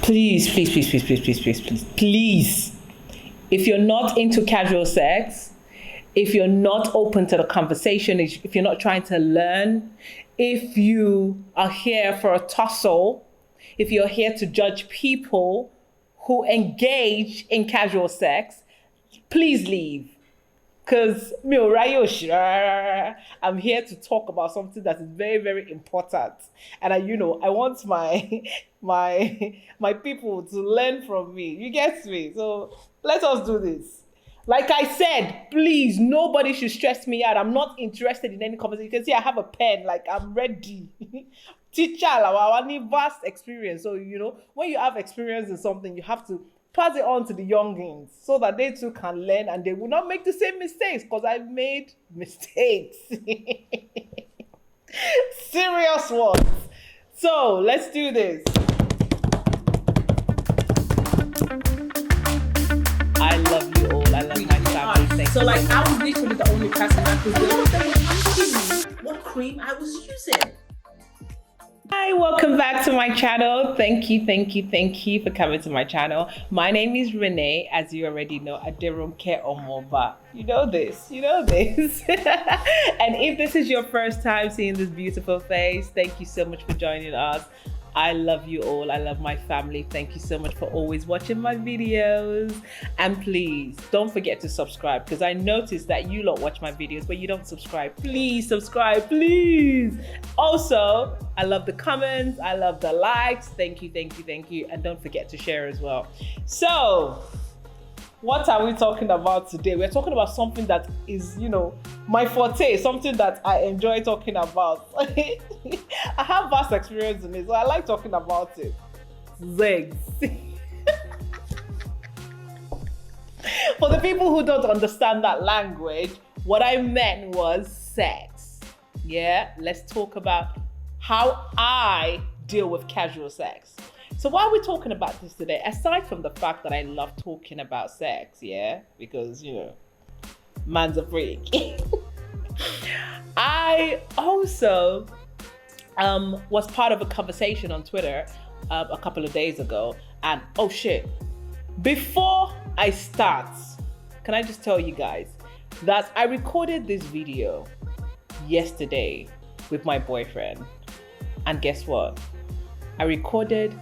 Please, please, please, please, please, please, please, please, please. If you're not into casual sex, if you're not open to the conversation, if you're not trying to learn, if you are here for a tussle, if you're here to judge people who engage in casual sex, please leave. Because I'm here to talk about something that is very, very important. And I want my people to learn from me. You get me? So let us do this. Like I said, please, nobody should stress me out. I'm not interested in any conversation. You can see I have a pen, like I'm ready. Teacher, I need vast experience. So, when you have experience in something, you have to pass it on to the youngins so that they too can learn and they will not make the same mistakes, because I've made mistakes. Serious ones. So let's do this. I love you all. I love my family. So I was literally the only person that could do asking me what cream I was using. Hi, welcome back to my channel. Thank you for coming to my channel. My name is Rene, as you already know. Aderunke Omoba. You know this. And if this is your first time seeing this beautiful face, thank you so much for joining us. I love you all. I love my family. Thank you so much for always watching my videos. And please don't forget to subscribe, because I noticed that you lot watch my videos but you don't subscribe. Please subscribe, please. Also, I love the comments. I love the likes. Thank you. And don't forget to share as well. So, what are we talking about today? We're talking about something that is, my forte, something that I enjoy talking about. I have vast experience in it, so I like talking about it. Sex. For the people who don't understand that language, what I meant was sex. Yeah, let's talk about how I deal with casual sex. So why are we talking about this today? Aside from the fact that I love talking about sex, yeah, because, man's a freak. I also was part of a conversation on Twitter a couple of days ago, and oh shit, before I start, can I just tell you guys that I recorded this video yesterday with my boyfriend, and guess what? I recorded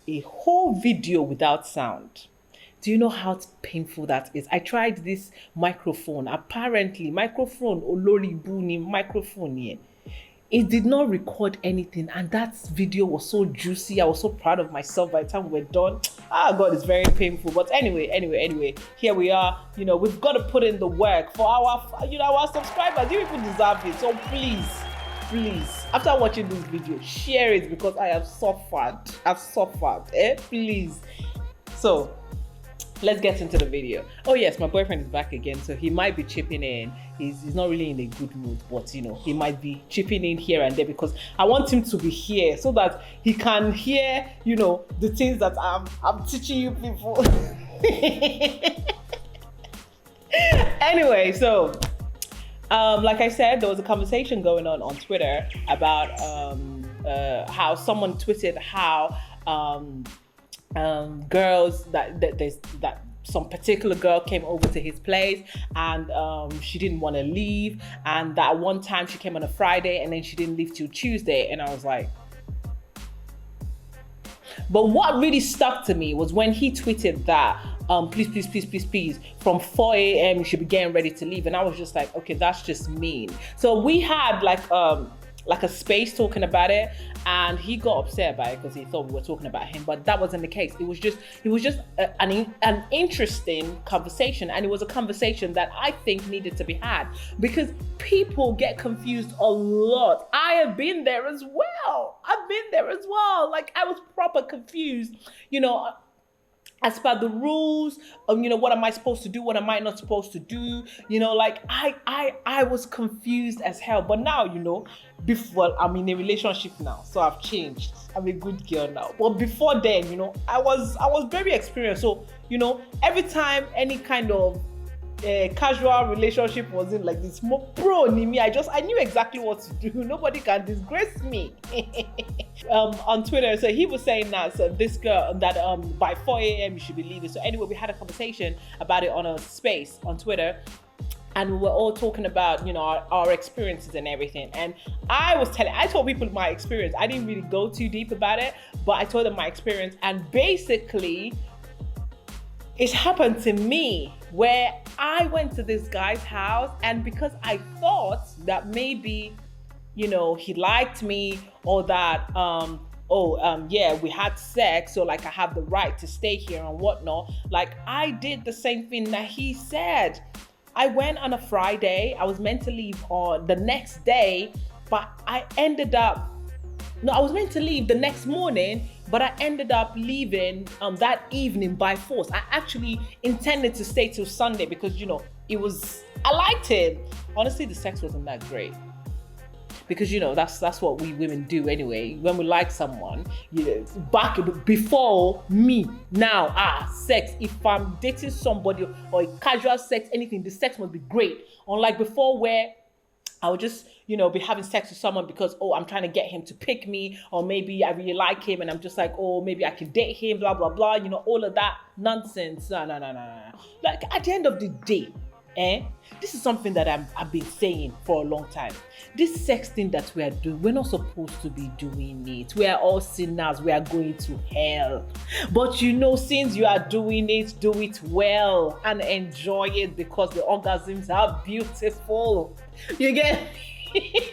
a whole video without sound. Do you know how painful that is? I tried this microphone. Apparently, microphone, Olori Buni microphone here. It did not record anything, and that video was so juicy. I was so proud of myself by the time we're done. God, it's very painful. But anyway, here we are. We've got to put in the work for our subscribers. You people deserve it. So please, after watching this video, share it, because I have suffered. Please. So let's get into the video. Oh yes, my boyfriend is back again, so he might be chipping in. He's not really in a good mood, but he might be chipping in here and there, because I want him to be here so that he can hear, the things that I'm teaching you people. Anyway, so like I said, there was a conversation going on Twitter about how someone tweeted how girls that some particular girl came over to his place, and she didn't want to leave, and that one time she came on a Friday and then she didn't leave till Tuesday, and I was like, but what really stuck to me was when he tweeted that please, from 4 a.m. you should be getting ready to leave. And I was just like, okay, that's just mean. So we had like a space talking about it, and he got upset about it because he thought we were talking about him, but that wasn't the case. It was just an interesting conversation, and it was a conversation that I think needed to be had, because people get confused a lot. I have been there as well. Like, I was proper confused, as per the rules, what am I supposed to do? What am I not supposed to do? Like I was confused as hell. But now, before I'm in a relationship now, so I've changed. I'm a good girl now. But before then, I was very experienced. So, every time any kind of casual relationship wasn't like this. Bro, Nimi, I knew exactly what to do. Nobody can disgrace me. On Twitter, so he was saying that this girl that by 4 a.m. you should be leaving. So anyway, we had a conversation about it on a space on Twitter. And we were all talking about, our experiences and everything. And I told people my experience. I didn't really go too deep about it, but I told them my experience. And basically, it happened to me where I went to this guy's house, and because I thought that maybe, he liked me, or that, we had sex, so like I have the right to stay here and whatnot. Like I did the same thing that he said. I went on a Friday. I was meant to leave on the next day, but I was meant to leave the next morning, but I ended up leaving that evening by force. I actually intended to stay till Sunday because, I liked him. Honestly, the sex wasn't that great. Because that's what we women do anyway. When we like someone, back before me, now sex. If I'm dating somebody or a casual sex, anything, the sex must be great. Unlike before, where I would just be having sex with someone because I'm trying to get him to pick me, or maybe I really like him and I'm just like, maybe I can date him, blah blah blah. All of that nonsense. No. Like at the end of the day, this is something that I've been saying for a long time. This sex thing that we are doing, we're not supposed to be doing it. We are all sinners. We are going to hell. But since you are doing it, do it well and enjoy it, because the orgasms are beautiful. You get me?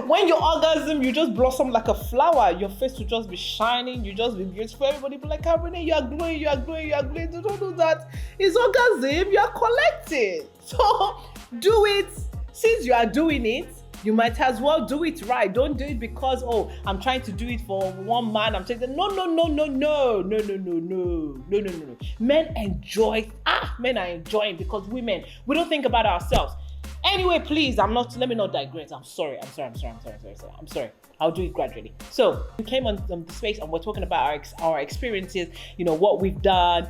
When you orgasm, you just blossom like a flower. Your face will just be shining. You just be beautiful. Everybody be like, Rene, you are glowing, you are glowing, you are glowing. Don't do that. It's orgasm. You are collecting. So do it. Since you are doing it, you might as well do it right. Don't do it because, I'm trying to do it for one man. I'm saying, no. Men enjoy. Men are enjoying, because women, we don't think about ourselves. Anyway, please, let me not digress. I'm sorry. I'll do it gradually. So we came on the space and we're talking about our experiences, what we've done,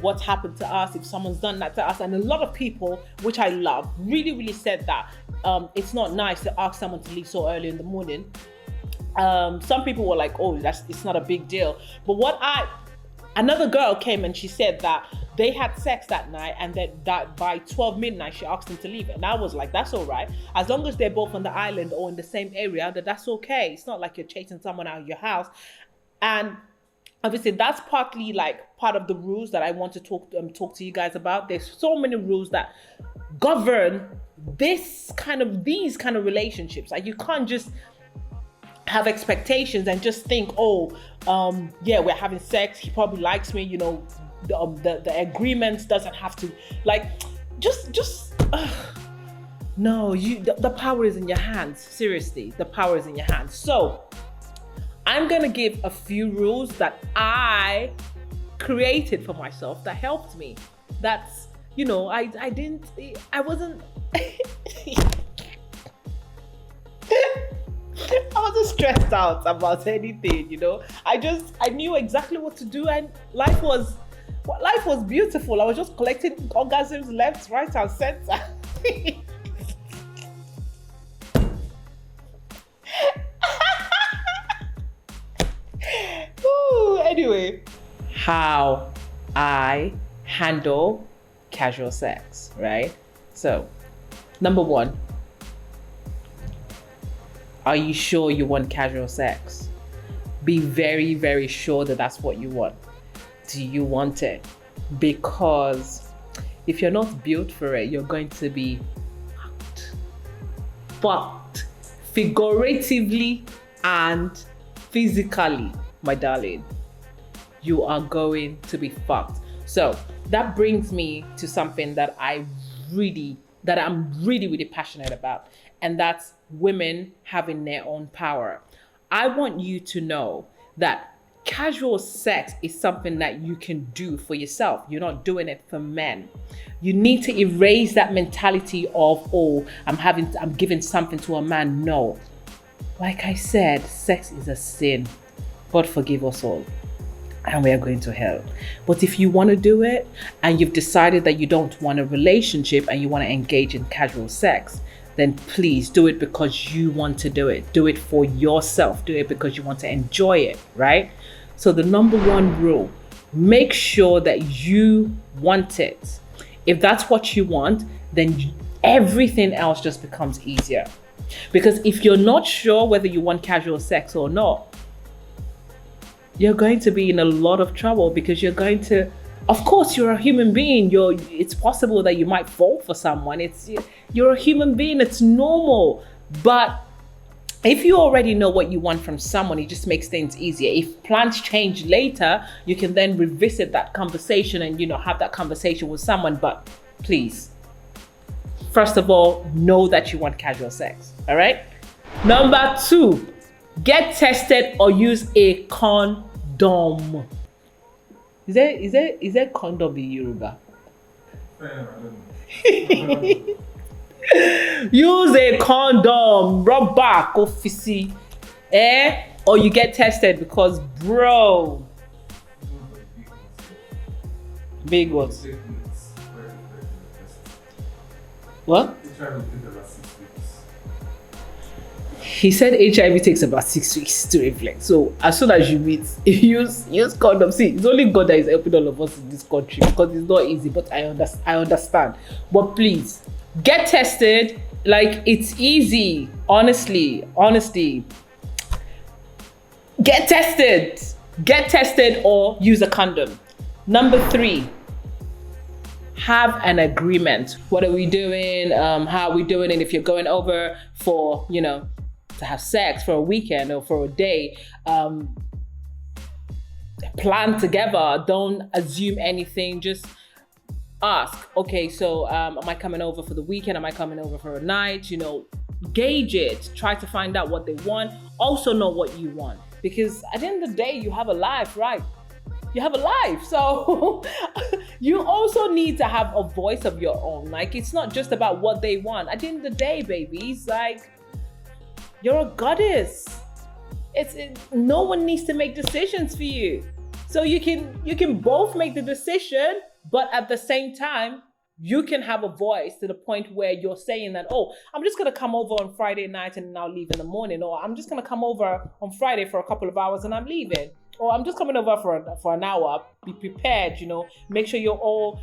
what's happened to us, if someone's done that to us. And a lot of people, which I love, really, really said that it's not nice to ask someone to leave so early in the morning. Some people were like, it's not a big deal. But another girl came and she said that they had sex that night, and that by 12 midnight she asked him to leave. And I was like, that's all right. As long as they're both on the island or in the same area, that's okay. It's not like you're chasing someone out of your house. And obviously that's partly like part of the rules that I want to talk to you guys about. There's so many rules that govern these kind of relationships. Like you can't just have expectations and just think, we're having sex, he probably likes me, the agreement doesn't have to, like, no, the power is in your hands. Seriously, the power is in your hands. So I'm gonna give a few rules that I created for myself that helped me. That's, I wasn't I wasn't stressed out about anything, I knew exactly what to do, and life was beautiful. I was just collecting orgasms left, right, and center. Anyway, how I handle casual sex, right? So, number one, are you sure you want casual sex? Be very, very sure that that's what you want. Do you want it? Because if you're not built for it, you're going to be fucked figuratively and physically, my darling. You are going to be fucked. So that brings me to something that I'm really, really passionate about, and that's women having their own power. I want you to know that casual sex is something that you can do for yourself. You're not doing it for men. You need to erase that mentality of, I'm giving something to a man. No. Like I said, sex is a sin. God forgive us all. and we are going to hell. But if you want to do it and you've decided that you don't want a relationship and you want to engage in casual sex, then please do it because you want to do it. Do it for yourself. Do it because you want to enjoy it, right? So the number one rule, make sure that you want it. If that's what you want, then everything else just becomes easier. Because if you're not sure whether you want casual sex or not, you're going to be in a lot of trouble, because you're going to, of course, you're a human being. It's possible that you might fall for someone. You're a human being. It's normal. But if you already know what you want from someone, it just makes things easier. If plans change later, you can then revisit that conversation and, have that conversation with someone. But please, first of all, know that you want casual sex. All right. Number 2, get tested or use a condom. Is there condom in Yoruba? Use a condom, rub back, officy, or you get tested, because bro, big ones. What? He said HIV takes about 6 weeks to reflect. So as soon as you meet, use condom. See, it's only God that is helping all of us in this country, because it's not easy. But I understand. But please, get tested. Like, it's easy. Honestly. Get tested or use a condom. Number 3, have an agreement. What are we doing? How are we doing it? If you're going over for, to have sex for a weekend or for a day, plan together. Don't assume anything. Just ask, okay, so am I coming over for the weekend? Am I coming over for a night? Gauge it. Try to find out what they want. Also know what you want, because at the end of the day, you have a life, right? You have a life. So you also need to have a voice of your own. Like, it's not just about what they want. At the end of the day, babies, like, you're a goddess. No one needs to make decisions for you. So you can both make the decision, but at the same time, you can have a voice to the point where you're saying that, oh, I'm just going to come over on Friday night and I'll leave in the morning. Or I'm just going to come over on Friday for a couple of hours and I'm leaving. Or I'm just coming over for an hour. Be prepared, make sure you're all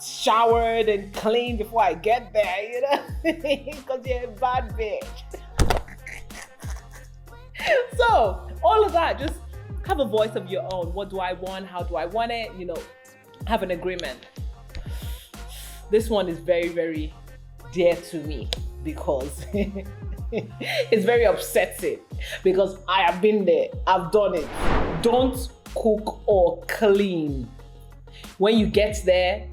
showered and clean before I get there, because you're a bad bitch. So all of that, just have a voice of your own. What do I want? How do I want it? Have an agreement. This one is very, very dear to me, because it's very upsetting, because I have been there. I've done it. Don't cook or clean. When you get there,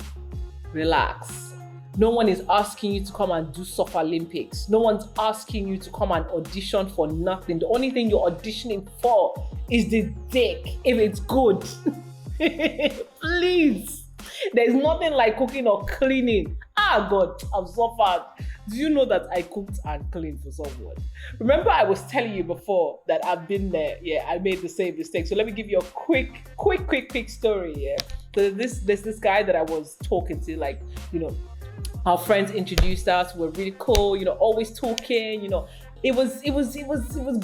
relax. No one is asking you to come and do Suffer Olympics. No one's asking you to come and audition for nothing. The only thing you're auditioning for is the dick, if it's good. Please. There's nothing like cooking or cleaning. God, I've suffered. Do you know that I cooked and cleaned for someone? Remember, I was telling you before that I've been there. Yeah, I made the same mistake. So let me give you a quick story. Yeah. So there's this guy that I was talking to, like, our friends introduced us. We're really cool, always talking, It was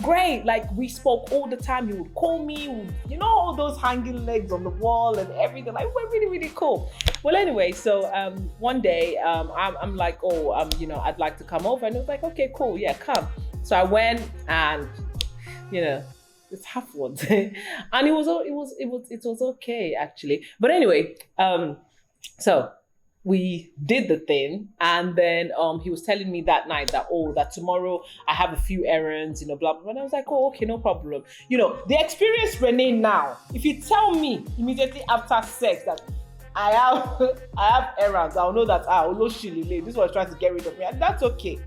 great. Like, we spoke all the time. He would call me, all those hanging legs on the wall and everything. Like, we're really, really cool. Well, anyway, so one day I'm like, I'd like to come over, and it was like, okay, cool, yeah, come. So I went, and it's half one, and it was okay, actually. But anyway, so we did the thing, and then he was telling me that night that tomorrow I have a few errands, blah, blah, blah. And I was like, oh, okay, no problem. The experience Rene now, if you tell me immediately after sex that I have errands, I'll know that, this was trying to get rid of me, and that's okay.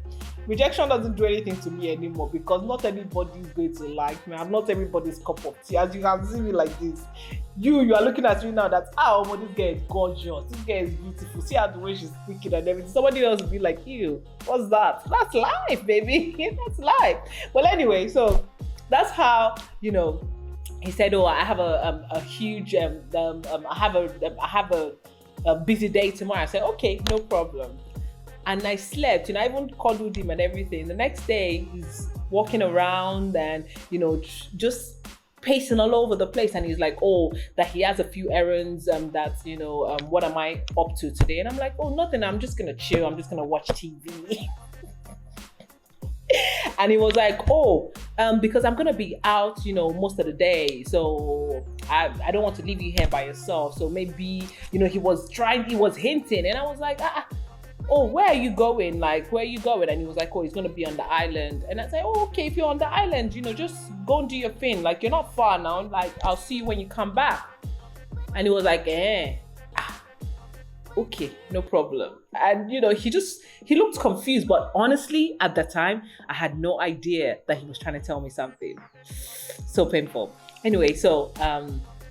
Rejection doesn't do anything to me anymore, because not everybody is going to like me. I'm not everybody's cup of tea. As you can see me like this, you are looking at me now that, this girl is gorgeous. This girl is beautiful. See how the way she's speaking and everything. Somebody else will be like, ew, what's that? That's life, baby. That's life. Well, anyway, so that's how, he said, "Oh, I have a huge I have a busy day tomorrow." I said, "Okay, no problem." And I slept. I even cuddled him and everything. The next day, he's walking around and just pacing all over the place. And he's like, "Oh, that he has a few errands. What am I up to today?" And I'm like, "Oh, nothing. I'm just gonna chill. I'm just gonna watch TV." And he was like, "Oh, because I'm gonna be out, most of the day, so I don't want to leave you here by yourself. So maybe, he was hinting." And I was like, "Oh, where are you going? Like, where are you going?" And he was like, "Oh, he's gonna be on the island." And I said, "Oh, okay, if you're on the island, just go and do your thing. Like, you're not far now. Like, I'll see you when you come back." And he was like, "Okay, no problem." And he looked confused, but honestly, at that time, I had no idea that he was trying to tell me something. So painful. Anyway, so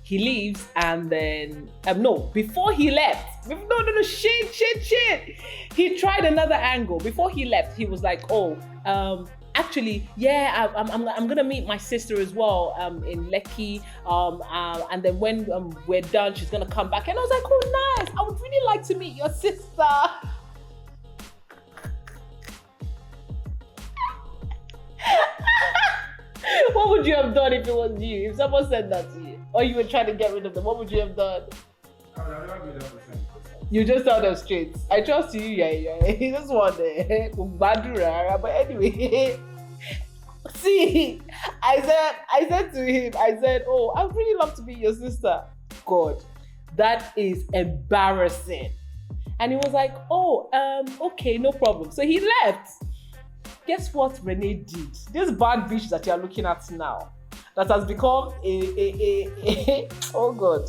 he leaves, and then before he left, shit. He tried another angle. Before he left, he was like, "Oh, actually, yeah, I'm gonna meet my sister as well in Lekki, and then when we're done, she's gonna come back." And I was like, "Oh, nice! I would really like to meet your sister." What would you have done if it was you? If someone said that to you, or you were trying to get rid of them, what would you have done? I would have never been that person. You just tell them straight. I trust you, yeah. He just want but anyway. See, I said to him, "Oh, I'd really love to be your sister." God, that is embarrassing. And he was like, "Oh, okay, no problem." So he left. Guess what Rene did? This bad bitch that you're looking at now, that has become oh God.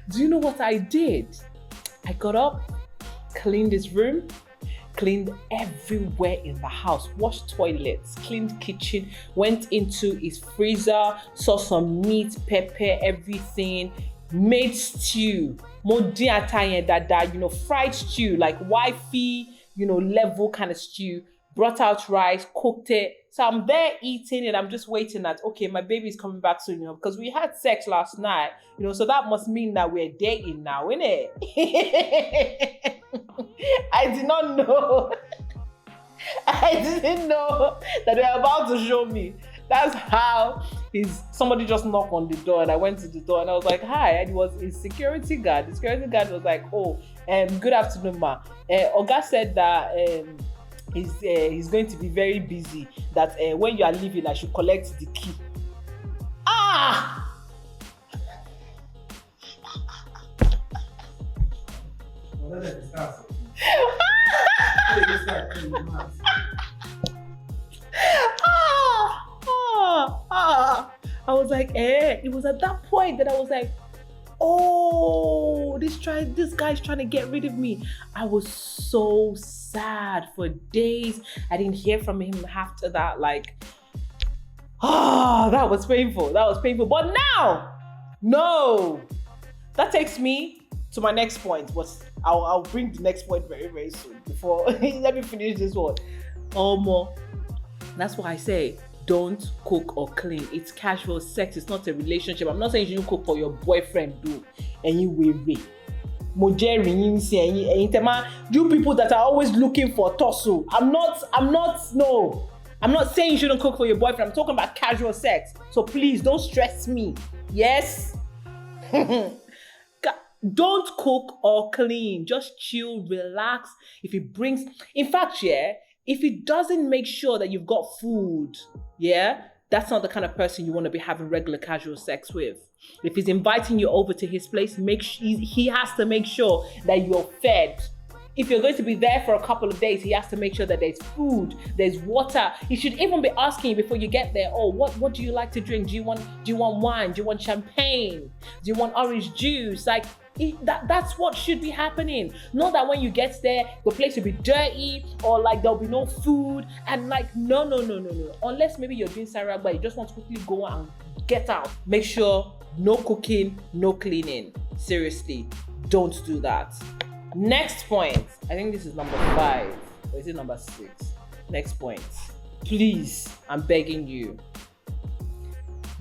Do you know what I did? I got up, cleaned his room, cleaned everywhere in the house, washed toilets, cleaned kitchen, went into his freezer, saw some meat, pepper, everything, made stew, fried stew, like wifey, level kind of stew, brought out rice, cooked it. So I'm there eating and I'm just waiting that, okay, my baby's coming back soon, because we had sex last night, so that must mean that we're dating now, innit? I did not know. I didn't know that they were about to show me. That's how somebody just knocked on the door, and I went to the door and I was like, "Hi," and it was his security guard. The security guard was like, "Oh, good afternoon, ma. Oga said that he's going to be very busy, that when you are leaving, I should collect the key." I was like, it was at that point that I was like, "Oh, this guy's trying to get rid of me." I was so sad for days. I didn't hear from him after that. Like, that was painful. But now, no, that takes me to my next point. But I'll bring the next point very, very soon. Before let me finish this one. That's why I say, don't cook or clean. It's casual sex. It's not a relationship. I'm not saying you cook for your boyfriend, do. Anyway, you people that are always looking for torso. I'm not saying you shouldn't cook for your boyfriend. I'm talking about casual sex. So please don't stress me. Yes? Don't cook or clean. Just chill, relax. If he doesn't make sure that you've got food, that's not the kind of person you want to be having regular casual sex with. If he's inviting you over to his place, he has to make sure that you're fed. If you're going to be there for a couple of days, he has to make sure that there's food, there's water. He should even be asking you before you get there, "Oh, what do you like to drink? Do you want wine? Do you want champagne? Do you want orange juice?" Like, that's what should be happening. Not that when you get there, the place will be dirty or like there'll be no food, and like, no. Unless maybe you're doing Sarah, but you just want to quickly go and get out. Make sure no cooking, no cleaning. Seriously, don't do that. Next point. I think this is number 5. Or is it number 6? Next point. Please, I'm begging you.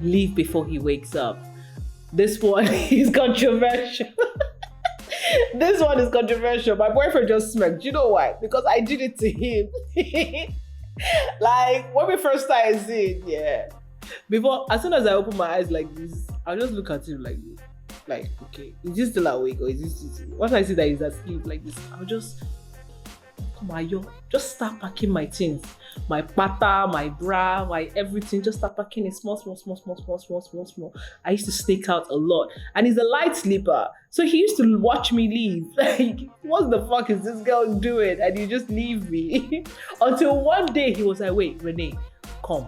leave before he wakes up. This one is controversial. This one is controversial. My boyfriend just smirked. Do you know why? Because I did it to him. Like, when we first started seeing, before, as soon as I open my eyes like this, I'll just look at him like this. Like, okay, is he still awake or is he once I see that he's asleep like this, I'll just, come on, yo, just start packing my things. My pata, my bra, my everything, just start packing it small. I used to sneak out a lot. And he's a light sleeper. So he used to watch me leave. Like, what the fuck is this girl doing? And you just leave me. Until one day he was like, wait, Rene, come.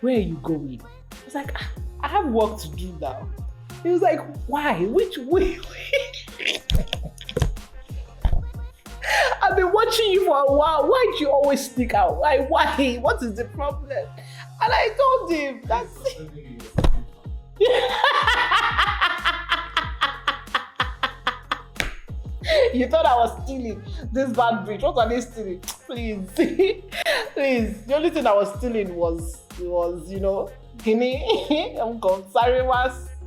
Where are you going? I was like, I have work to do now. He was like, why? Which way? I've been watching you for a while. Why do you always sneak out? Why? What is the problem? And I told him, that's it. You thought I was stealing this bad bitch. What are they stealing? Please. Please. The only thing I was stealing was Guinea. I'm going to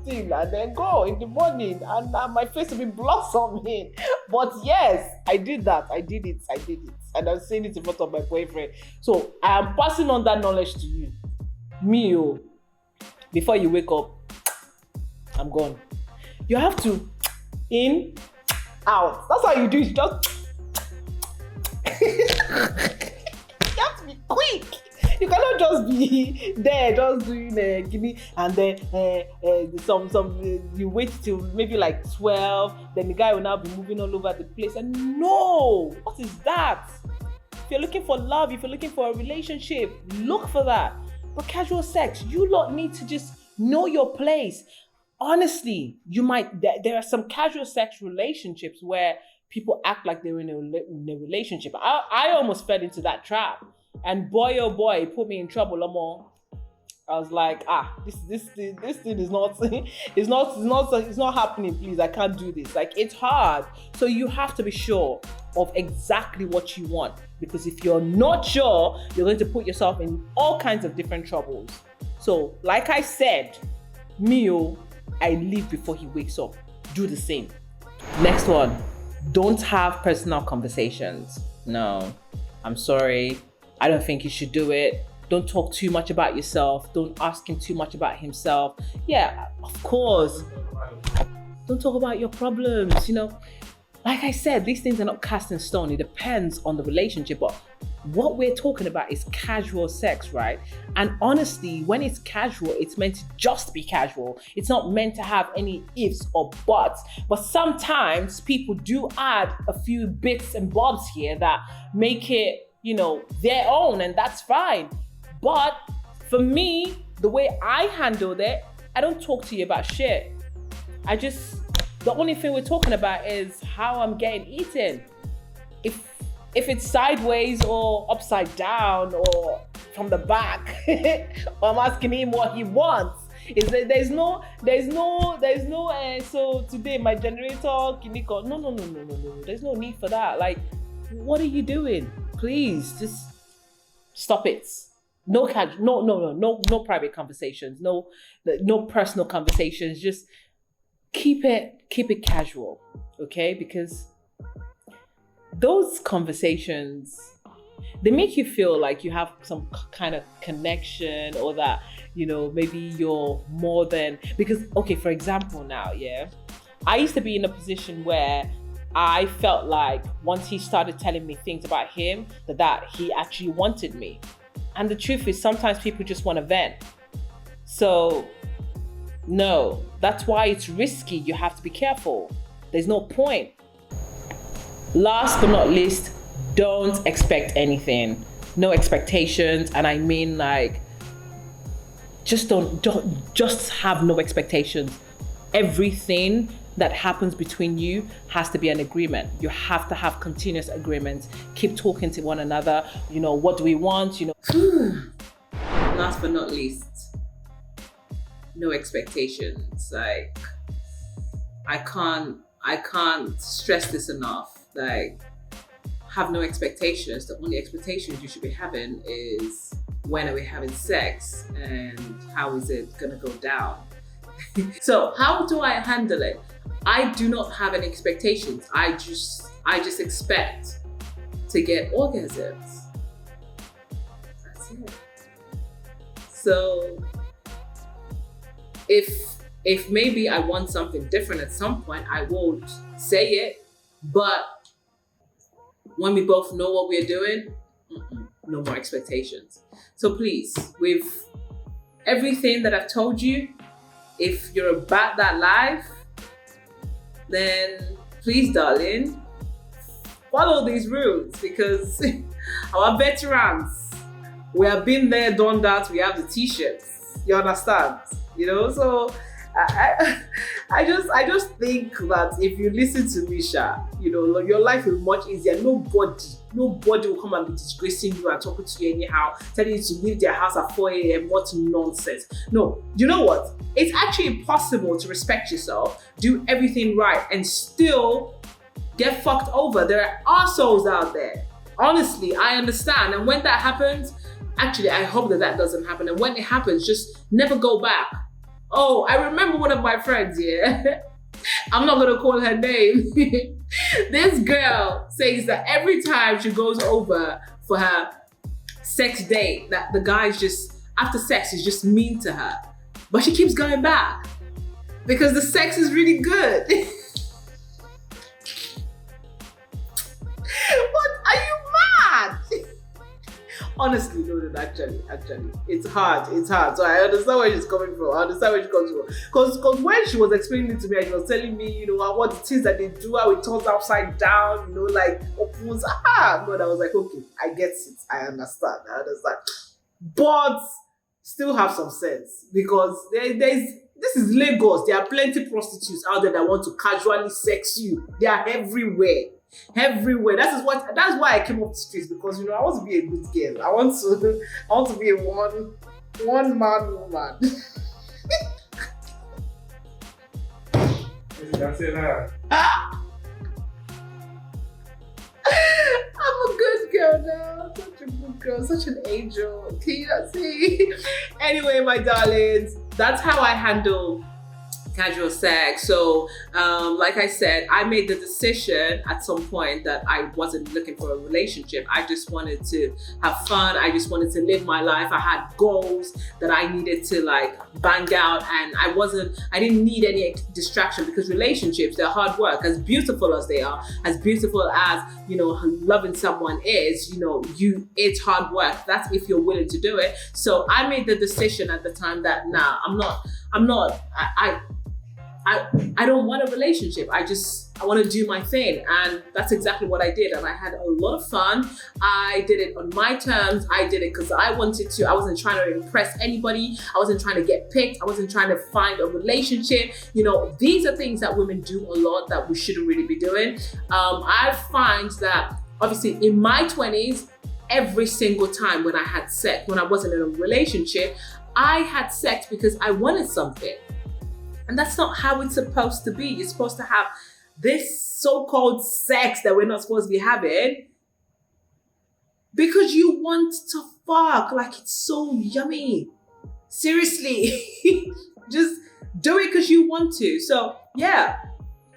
steal and then go in the morning and my face will be blossoming. But yes, I did that. I did it. And I'm saying it in front of my boyfriend. So I am passing on that knowledge to you. Me, before you wake up, I'm gone. You have to in, out. That's how you do it. Just you have to be quick. You cannot just be there, just doing gimme, and then you wait till maybe like 12. Then the guy will now be moving all over the place. And no, what is that? If you're looking for love, if you're looking for a relationship, look for that. But casual sex, you lot need to just know your place. Honestly, there are some casual sex relationships where people act like they're in a relationship. I almost fell into that trap. And boy, oh boy, it put me in trouble, Lamar. I was like, this thing is not, it's not happening. Please, I can't do this. Like, it's hard. So you have to be sure of exactly what you want, because if you're not sure, you're going to put yourself in all kinds of different troubles. So, like I said, I leave before he wakes up. Do the same. Next one, don't have personal conversations. No, I'm sorry. I don't think you should do it. Don't talk too much about yourself. Don't ask him too much about himself. Yeah, of course. Don't talk about your problems, Like I said, these things are not cast in stone. It depends on the relationship. But what we're talking about is casual sex, right? And honestly, when it's casual, it's meant to just be casual. It's not meant to have any ifs or buts. But sometimes people do add a few bits and bobs here that make it their own, and that's fine. But for me, the way I handled it, I don't talk to you about shit. The only thing we're talking about is how I'm getting eaten. If it's sideways or upside down or from the back, or I'm asking him what he wants. There's no so today my generator kiniko. No. There's no need for that. Like, what are you doing? Please just stop it. No private conversations. No personal conversations. Just keep it casual, okay? Because those conversations, they make you feel like you have some kind of connection, or that maybe you're more than. Because okay, for example, now, I used to be in a position where I felt like once he started telling me things about him, that he actually wanted me. And the truth is, sometimes people just want to vent. So, no, that's why it's risky. You have to be careful. There's no point. Last but not least, don't expect anything. No expectations. And I mean, like, just just have no expectations. Everything that happens between you has to be an agreement. You have to have continuous agreements. Keep talking to one another. What do we want? Last but not least, no expectations. Like, I can't stress this enough. Like, have no expectations. The only expectations you should be having is when are we having sex and how is it gonna go down? So how do I handle it? I do not have any expectations. I just expect to get orgasms. That's it. So if maybe I want something different at some point, I won't say it. But when we both know what we're doing, no more expectations. So please, with everything that I've told you, if you're about that life, then please, darling, follow these rules, because our veterans, we have been there, done that, we have the t-shirts, you understand? You know, so I just think that if you listen to Misha, you know, your life will be much easier. Nobody will come and be disgracing you and talking to you anyhow, telling you to leave their house at 4 a.m. What nonsense. No, you know what? It's actually possible to respect yourself, do everything right, and still get fucked over. There are assholes out there. Honestly, I understand. And when that happens, actually, I hope that doesn't happen. And when it happens, just never go back. Oh, I remember one of my friends, yeah. I'm not gonna call her name. This girl says that every time she goes over for her sex date, that the guy's just, after sex, is just mean to her. But she keeps going back because the sex is really good. What? Are you mad? Honestly, no, actually, it's hard. So I understand where she's coming from. Because when she was explaining it to me, and she was telling me, you know, what it is that they do, how it turns upside down, you know, like opens. God, I was like, okay, I get it. I understand. But still have some sense, because this is Lagos. There are plenty prostitutes out there that want to casually sex you. They are everywhere. That's why I came off the streets, because, you know, I want to be a good girl. I want to be a one man woman. I'm a good girl now. Such a good girl, such an angel. Can you not see? Anyway, my darlings, that's how I handle casual sex. So like I said, I made the decision at some point that I wasn't looking for a relationship. I just wanted to have fun. I just wanted to live my life. I had goals that I needed to like bang out, and I didn't need any distraction, because relationships, they're hard work. As beautiful as they are, as beautiful as, you know, loving someone is, you know, it's hard work. That's if you're willing to do it. So I made the decision at the time that I don't want a relationship. I want to do my thing. And that's exactly what I did. And I had a lot of fun. I did it on my terms. I did it because I wanted to. I wasn't trying to impress anybody. I wasn't trying to get picked. I wasn't trying to find a relationship. You know, these are things that women do a lot that we shouldn't really be doing. I find that obviously in my 20s, every single time when I had sex, when I wasn't in a relationship, I had sex because I wanted something. And that's not how it's supposed to be. You're supposed to have this so-called sex that we're not supposed to be having because you want to fuck. Like, it's so yummy. Seriously. Just do it because you want to. So yeah,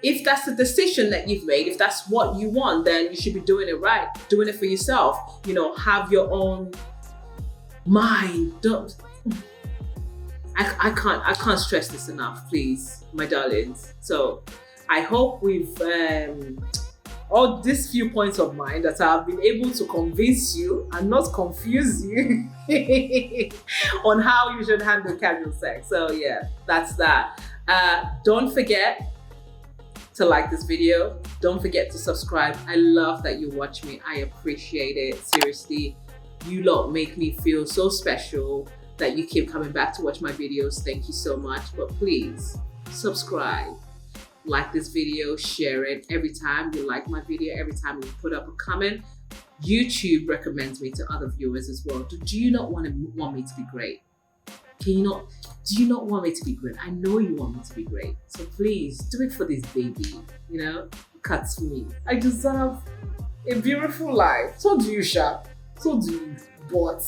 if that's the decision that you've made, if that's what you want, then you should be doing it right. Doing it for yourself. You know, have your own mind. I can't stress this enough, please, my darlings. So I hope we've all these few points of mine that I've been able to convince you and not confuse you on how you should handle casual sex. So yeah, that's that. Don't forget to like this video. Don't forget to subscribe. I love that you watch me. I appreciate it. Seriously, you lot make me feel so special that you keep coming back to watch my videos. Thank you so much. But please subscribe, like this video, share it. Every time you like my video, every time you put up a comment, YouTube recommends me to other viewers as well. Do you not want me to be great? Do you not want me to be great? I know you want me to be great. So please do it for this baby, you know? cuts me. I deserve a beautiful life. So do you, Sha. So do you. But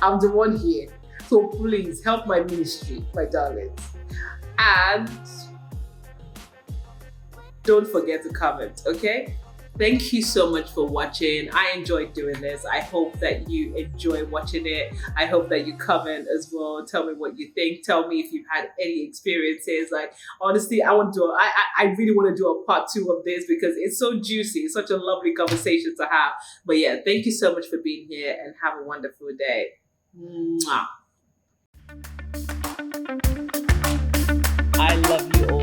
I'm the one here. So please help my ministry, my darlings. And don't forget to comment, okay? Thank you so much for watching. I enjoyed doing this. I hope that you enjoy watching it. I hope that you comment as well. Tell me what you think. Tell me if you've had any experiences. Like, honestly, I really want to do a part 2 of this because it's so juicy. It's such a lovely conversation to have. But yeah, thank you so much for being here and have a wonderful day. Mwah. I love you all.